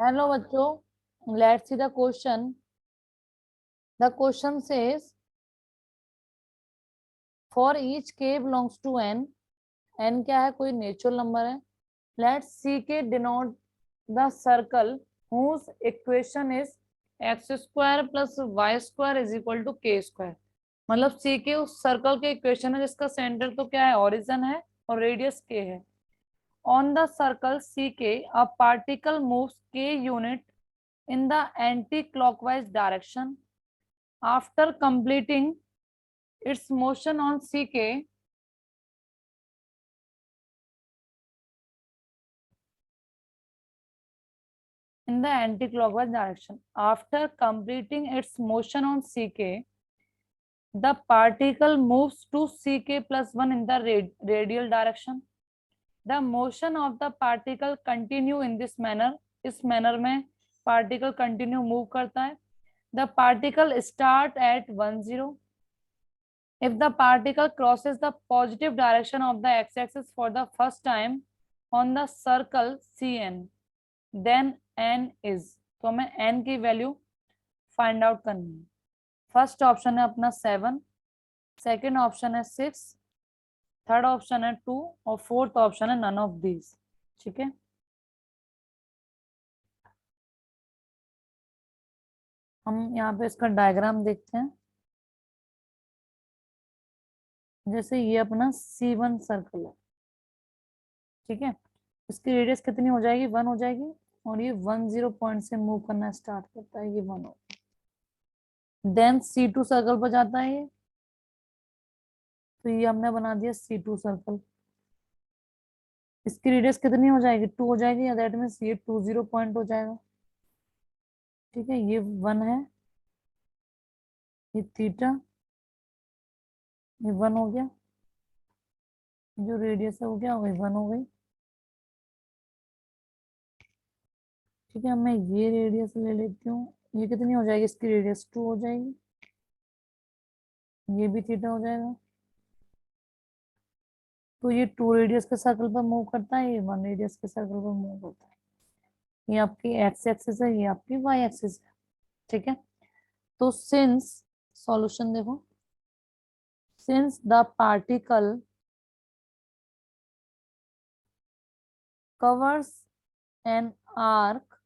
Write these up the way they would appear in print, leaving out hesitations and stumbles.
Hello बच्चों, let's see the question. The question says, for each k belongs to n, n क्या है? कोई natural number है. Let ck denote the circle whose equation is x square plus y square is equal to k square. मतलब ck उस circle के equation है जिसका centre तो क्या है? ओरिजिन है और रेडियस k है. On the circle ck, a particle moves k unit in the anti-clockwise direction. After completing its motion on ck, in the anti-clockwise direction. After completing its motion on ck, the particle moves to ck plus 1 in the radial direction. The motion of the particle continue in this manner. इस manner में particle continue move करता है. The particle start at 1 0. If the particle crosses the positive direction of the x-axis for the first time on the circle Cn, then n is. तो हमें n की value find out करनी है. First option है अपना 7, second option है 6, third option है 2 और फोर्थ ऑप्शन है नन ऑफ दीज. ठीक है, हम यहाँ पे इसका डायग्राम देखते हैं. जैसे ये अपना C1 सर्कल है. ठीक है, इसकी रेडियस कितनी हो जाएगी? 1 हो जाएगी. और ये 1 0 पॉइंट से मूव करना स्टार्ट करता है. ये 1 हो, देन C2 सर्कल पर जाता है ये. तो ये हमने बना दिया C2 सर्कल. इसकी रेडियस कितनी हो जाएगी? 2 हो जाएगी. या दैट मीन्स ये 2 0 पॉइंट हो जाएगा. ठीक है, ये 1 है, ये थीटा, ये 1 हो गया. जो रेडियस है वो क्या हो गई? 1 हो गई. ठीक है, मैं ये रेडियस ले लेती हूँ. ये कितनी हो जाएगी? इसकी रेडियस 2 हो जाएगी. ये भी थीटा हो जाएगा. तो ये 2 रेडियस के सर्कल पर मूव करता है, ये 1 रेडियस के सर्कल पर मूव करता है. ये आपकी एक्स एक्सिस है, ये आपकी वाई एक्सिस है. ठीक है, तो सिंस, सॉल्यूशन देखो, since the particle covers an arc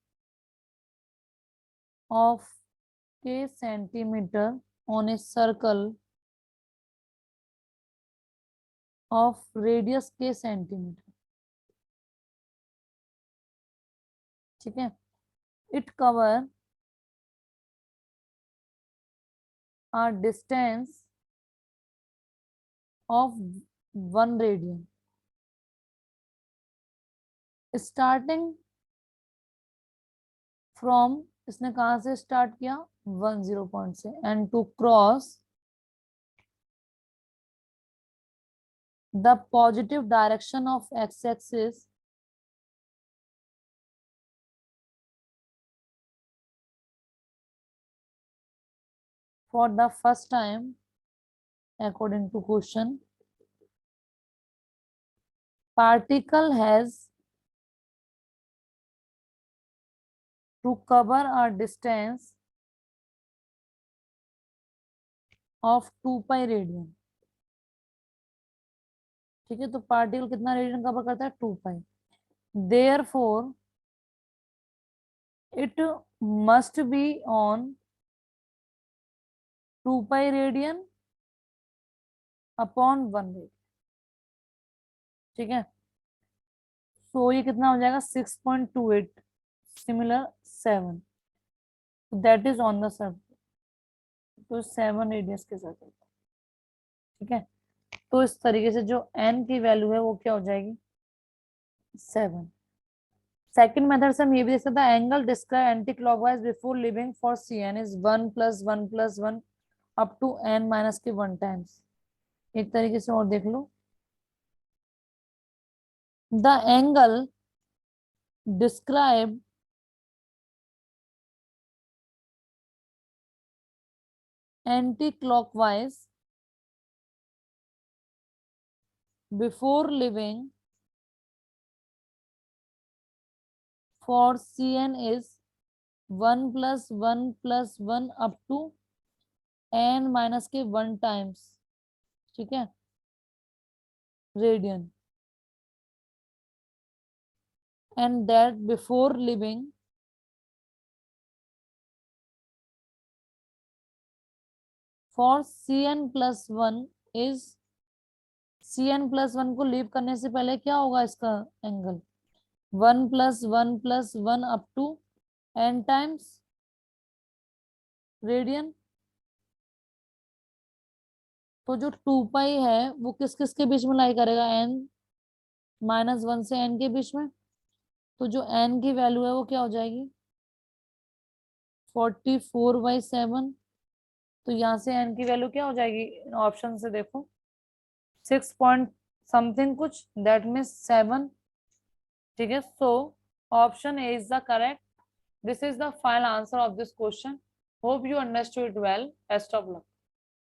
of k centimeter on a circle of radius k centimeter. ठीक है, it cover a distance of 1 radian starting from, इसने कहां से स्टार्ट किया? 1 0 पॉइंट से. And to cross the positive direction of X axis for the first time according to question, particle has to cover a distance of 2 pi radian. ठीक है, तो particle कितना radian cover करता है? 2 पाई. Therefore it must be on 2 pi radian upon 1 radian. ठीक है, सो ये कितना हो जाएगा? 6.28, similar 7. That is on the circle. तो 7 रेडियस के सर्कल. ठीक है, तो इस तरीके से जो n की वैल्यू है वो क्या हो जाएगी? 7. सेकेंड मेथड से हम ये भी देख सकते हैं, angle describe anticlockwise before living for Cn is 1 + 1 + 1 up to n minus के 1 टाइम्स. एक तरीके से और देख लो, the angle describe anticlockwise before living for Cn is 1 plus 1 plus 1 up to n minus के 1 टाइम्स, ठीक है, radian, and that before leaving for Cn plus 1 is, Cn plus 1 को लीव करने से पहले क्या होगा इसका angle, 1 plus 1 plus 1 up to n times radian. तो जो 2 पाई है वो किस किस के बीच में लाई करेगा, n माइनस 1 से n के बीच में। तो जो n की वैल्यू है वो क्या हो जाएगी, 44/7। तो यहाँ से n की वैल्यू क्या हो जाएगी, ऑप्शन से देखो 6 पॉइंट समथिंग कुछ, दैट मीन्स 7, ठीक है। So option A is the correct. This is the final answer of this question. Hope you understood it well. Best of luck.